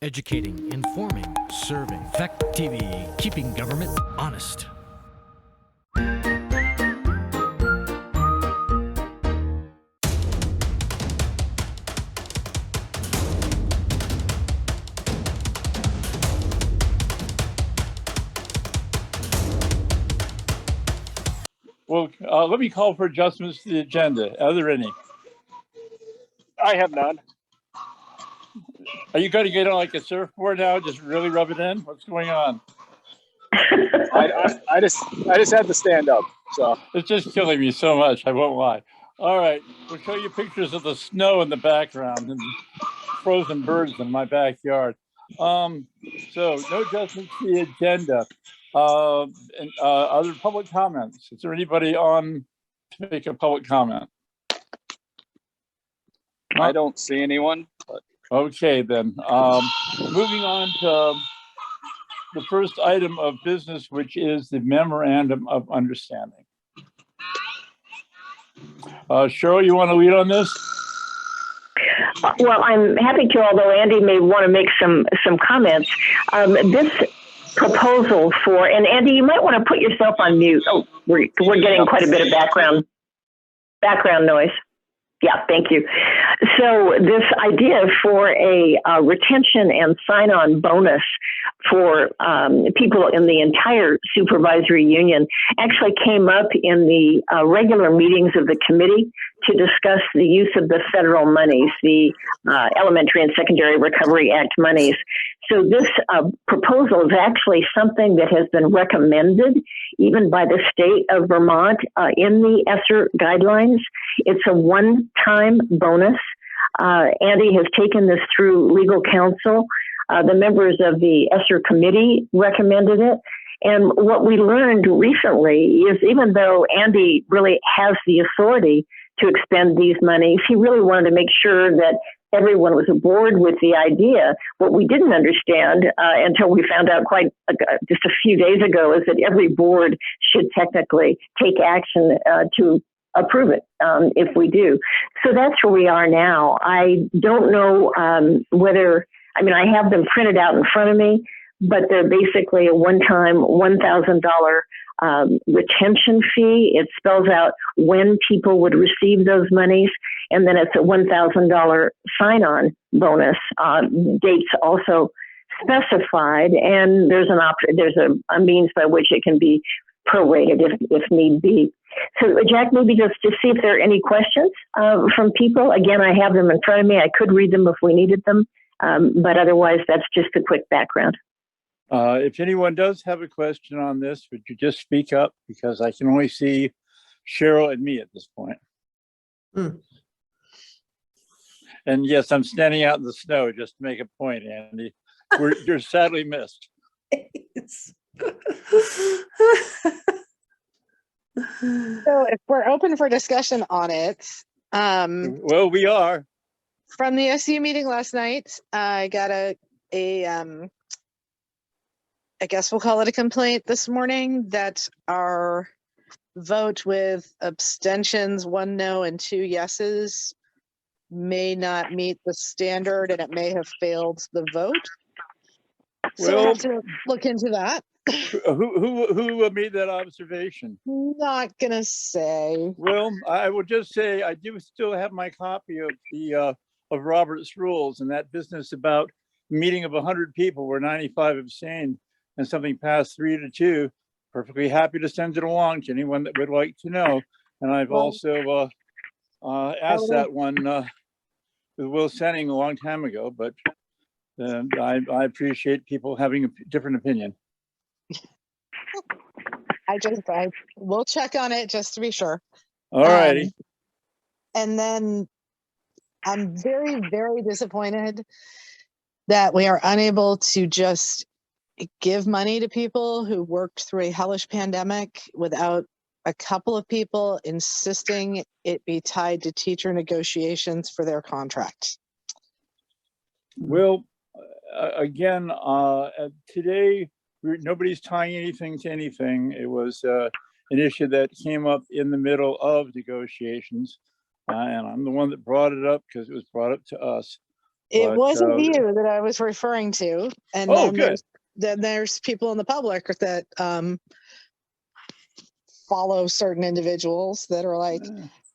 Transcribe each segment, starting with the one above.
Educating, informing, serving. Fact TV, keeping government honest. Well, let me call for adjustments to the agenda. Are there any? I have none. Are you going to get on like a surfboard now? Just really rub it in? What's going on? I just had to stand up. So It's just killing me so much. I won't lie. All right, we'll show you pictures of the snow in the background and frozen birds in my backyard. So no adjustments to the agenda. And other public comments? Is there anybody on to make a public comment? I don't see anyone. But Okay, then. Moving on to the first item of business, which is the memorandum of understanding. Cheryl, you want to lead on this? Well, I'm happy to, although Andy may want to make some comments. This proposal for, and Andy, you might want to put yourself on mute. Oh, we're getting quite a bit of background noise. Yeah, thank you. So this idea for a retention and sign-on bonus for people in the entire supervisory union actually came up in the regular meetings of the committee to discuss the use of the federal monies, the Elementary and Secondary Recovery Act monies. So this proposal is actually something that has been recommended even by the state of Vermont in the ESSER guidelines. It's a one-time bonus. Andy has taken this through legal counsel. The members of the ESSER committee recommended it. And what we learned recently is even though Andy really has the authority to expend these monies, he really wanted to make sure that everyone was aboard with the idea. What we didn't understand until we found out just a few days ago is that every board should technically take action to approve it if we do. So that's where we are now. I don't know I have them printed out in front of me, but they're basically a one-time $1,000 retention fee. It spells out when people would receive those monies, and then it's a $1,000 sign-on bonus. Dates also specified, and there's a means by which it can be prorated if need be. So, Jack, maybe just to see if there are any questions from people. Again, I have them in front of me. I could read them if we needed them, but otherwise, that's just a quick background. If anyone does have a question on this, would you just speak up? Because I can only see Cheryl and me at this point. And yes, I'm standing out in the snow just to make a point, Andy. You're sadly missed. So if we're open for discussion on it, Well, we are. from the SU meeting last night, I got I guess we'll call it a complaint this morning that our vote with abstentions, 1 no and 2 yeses, may not meet the standard and it may have failed the vote. So we'll have to look into that. Who made that observation? Not gonna say. Well, I will just say I do still have my copy of the of Robert's rules, and that business about meeting of 100 people where 95 abstained and something passed 3-2. Perfectly happy to send it along to anyone that would like to know. And I've also asked that one with Will Senning a long time ago, but I appreciate people having a different opinion. I will check on it just to be sure. All righty. And then I'm very, very disappointed that we are unable to just give money to people who worked through a hellish pandemic without a couple of people insisting it be tied to teacher negotiations for their contract. Well, again, today, nobody's tying anything to anything. It was an issue that came up in the middle of negotiations, and I'm the one that brought it up because it was brought up to us. It But, wasn't you that I was referring to. And Oh, then good. there's people in the public that follow certain individuals that are like,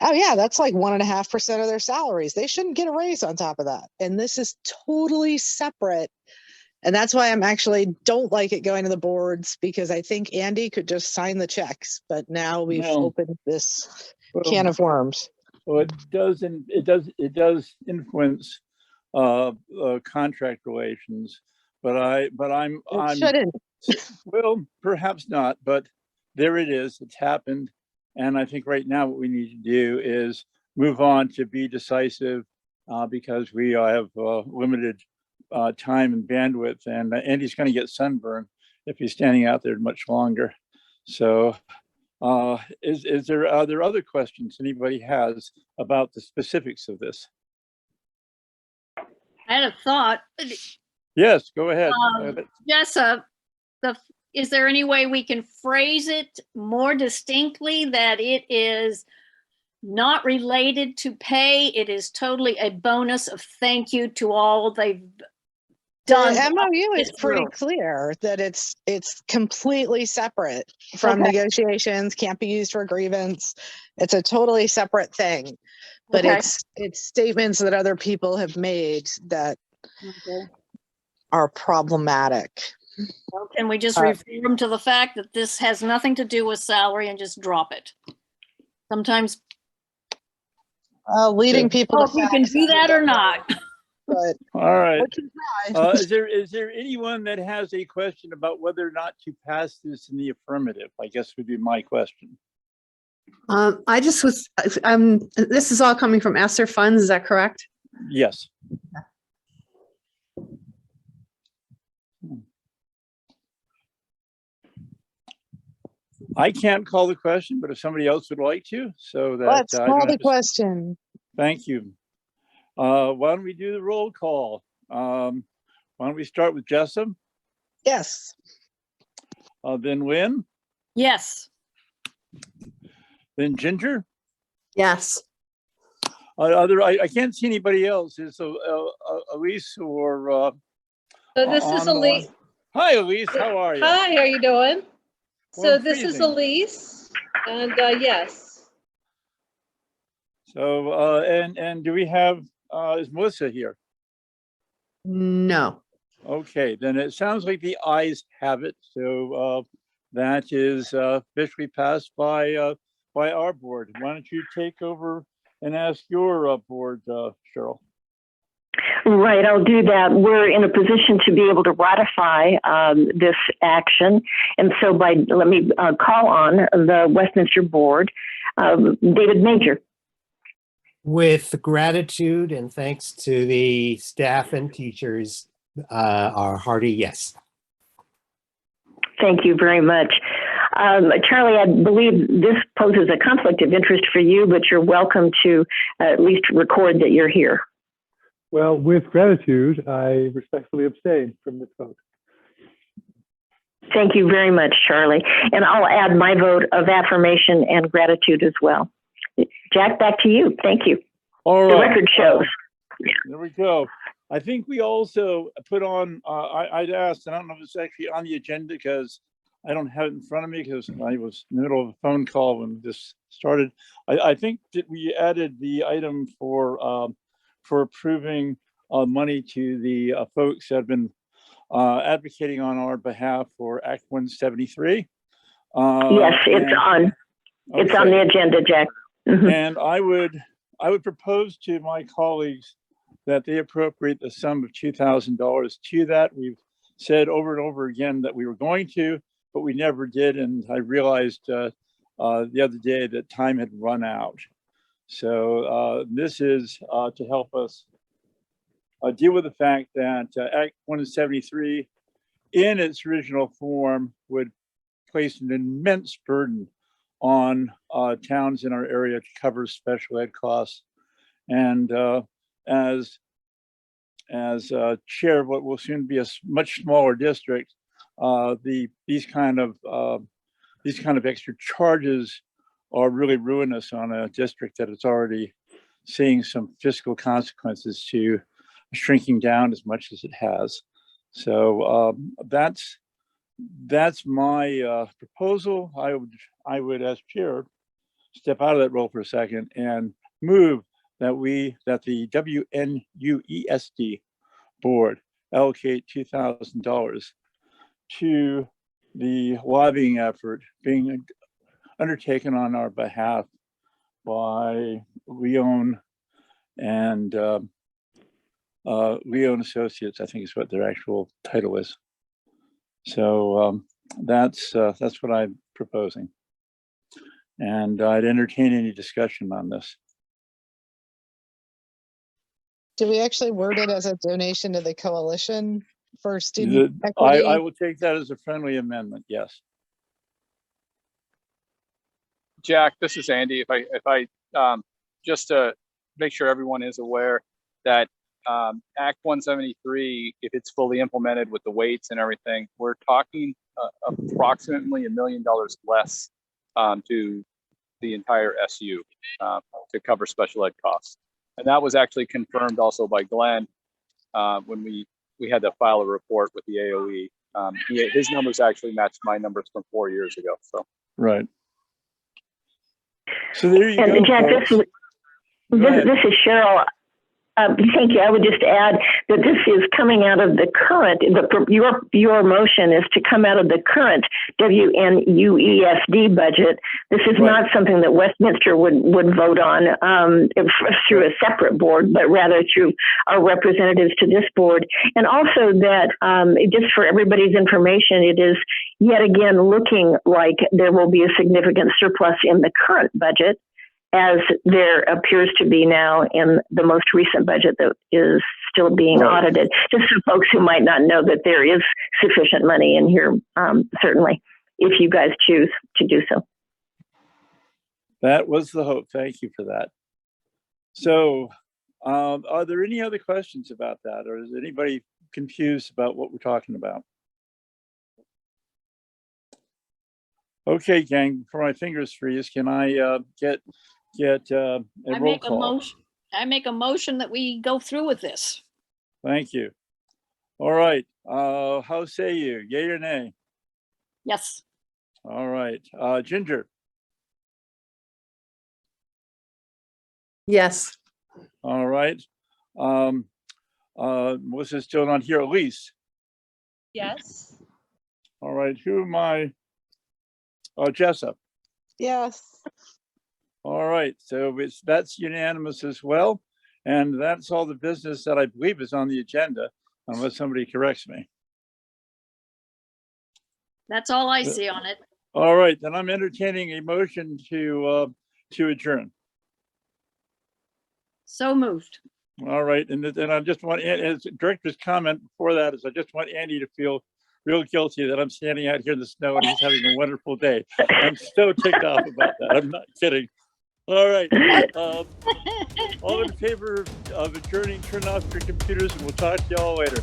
oh yeah, that's like 1.5% of their salaries. They shouldn't get a raise on top of that. And this is totally separate. And that's why I'm actually don't like it going to the boards, because I think Andy could just sign the checks. But now we've Well, opened this well, can of worms. well, it does influence contract relations, but I'm It shouldn't. well, perhaps not, but there it is. It's happened, and I think right now what we need to do is move on to be decisive, because we have limited time and bandwidth, and Andy's going to get sunburned if he's standing out there much longer. So, is there are there other questions anybody has about the specifics of this? I had a thought. Yes, go ahead. Jessa, is there any way we can phrase it more distinctly that it is not related to pay? It is totally a bonus of thank you to all they've done. The MOU is It's pretty true. clear that it's completely separate from Okay. negotiations, can't be used for a grievance. It's a totally separate thing. But Okay. it's statements that other people have made that Okay. are problematic. Well, can we just refer them to the fact that this has nothing to do with salary and just drop it? Sometimes, Leading people oh, to if you can facts, do that or not. but All right. we can try. Is there anyone that has a question about whether or not to pass this in the affirmative? I guess would be my question. I just was, this is all coming from ESSER funds, is that correct? Yes. I can't call the question, but if somebody else would like to, so that Let's I call don't the have to. question. Thank you. Why don't we do the roll call? Why don't we start with Jessup, Yes. then Lynn, Yes. then Ginger. Yes. I can't see anybody else. Is Elise or So this on is the line? Elise. Hi, Elise. How are you? Hi, how are you doing? Well, So I'm this is freezing. Elise, and yes. So and do we have is Melissa here? No. Okay, then it sounds like the ayes have it. So that is officially passed by our board. Why don't you take over and ask your board, Cheryl? Right, I'll do that. We're in a position to be able to ratify this action. And so let me call on the Westminster Board, David Major. With gratitude and thanks to the staff and teachers, our hearty yes. Thank you very much. Charlie, I believe this poses a conflict of interest for you, but you're welcome to at least record that you're here. Well, with gratitude, I respectfully abstain from this vote. Thank you very much, Charlie. And I'll add my vote of affirmation and gratitude as well. Jack, back to you. Thank you. All The right. record shows. There we go. I think we also put on, I'd asked, and I don't know if it's actually on the agenda because I don't have it in front of me because I was in the middle of a phone call when this started. I think that we added the item for approving money to the folks that have been advocating on our behalf for Act 173. Yes, it's on. It's on the agenda, Jack. And I would propose to my colleagues that they appropriate the sum of $2,000 to that. We've said over and over again that we were going to, but we never did. And I realized the other day that time had run out. So this is to help us deal with the fact that Act 173 in its original form would place an immense burden on towns in our area to cover special ed costs. And as chair of what will soon be a much smaller district, these kind of extra charges are really ruinous on a district that is already seeing some fiscal consequences to shrinking down as much as it has. So that's my proposal. I would, as chair, step out of that role for a second and move that the WNUESD board allocate $2,000 to the lobbying effort being undertaken on our behalf by Leon and Leon Associates, I think is what their actual title is. So that's what I'm proposing. And I'd entertain any discussion on this. Do we actually word it as a donation to the coalition for student I equity? will take that as a friendly amendment, yes. Jack, this is Andy. If I just to make sure everyone is aware that Act 173, if it's fully implemented with the weights and everything, we're talking approximately $1 million less to the entire SU to cover special ed costs. And that was actually confirmed also by Glenn when we had to file a report with the AOE. His numbers actually matched my numbers from 4 years ago. So right. So there you And go. Jack, Folks. this is Cheryl. Thank you. I would just add that this is coming out of the current, your motion is to come out of the current WNUESD budget. This is Right. not something that Westminster would vote on through a separate board, but rather through our representatives to this board. And also that, just for everybody's information, it is yet again looking like there will be a significant surplus in the current budget, as there appears to be now in the most recent budget that is still being Right. audited. Just for folks who might not know that there is sufficient money in here, certainly, if you guys choose to do so. That was the hope. Thank you for that. So are there any other questions about that, or is anybody confused about what we're talking about? Okay, gang, before my fingers freeze, can I get a roll call? I make a motion that we go through with this. Thank you. All right, how say you, yay or nay? Yes. All right, Ginger, Yes. all right. Melissa's still not here, Elise. Yes. All right, who am I? Jessup. Yes. All right, so that's unanimous as well. And that's all the business that I believe is on the agenda, unless somebody corrects me. That's all I see on it. All right, then I'm entertaining a motion to adjourn. So moved. All right, and I just want, as director's comment before that is I just want Andy to feel real guilty that I'm standing out here in the snow and he's having a wonderful day. I'm so ticked off about that. I'm not kidding. All right, all in favor of adjourning, turn off your computers and we'll talk to y'all later.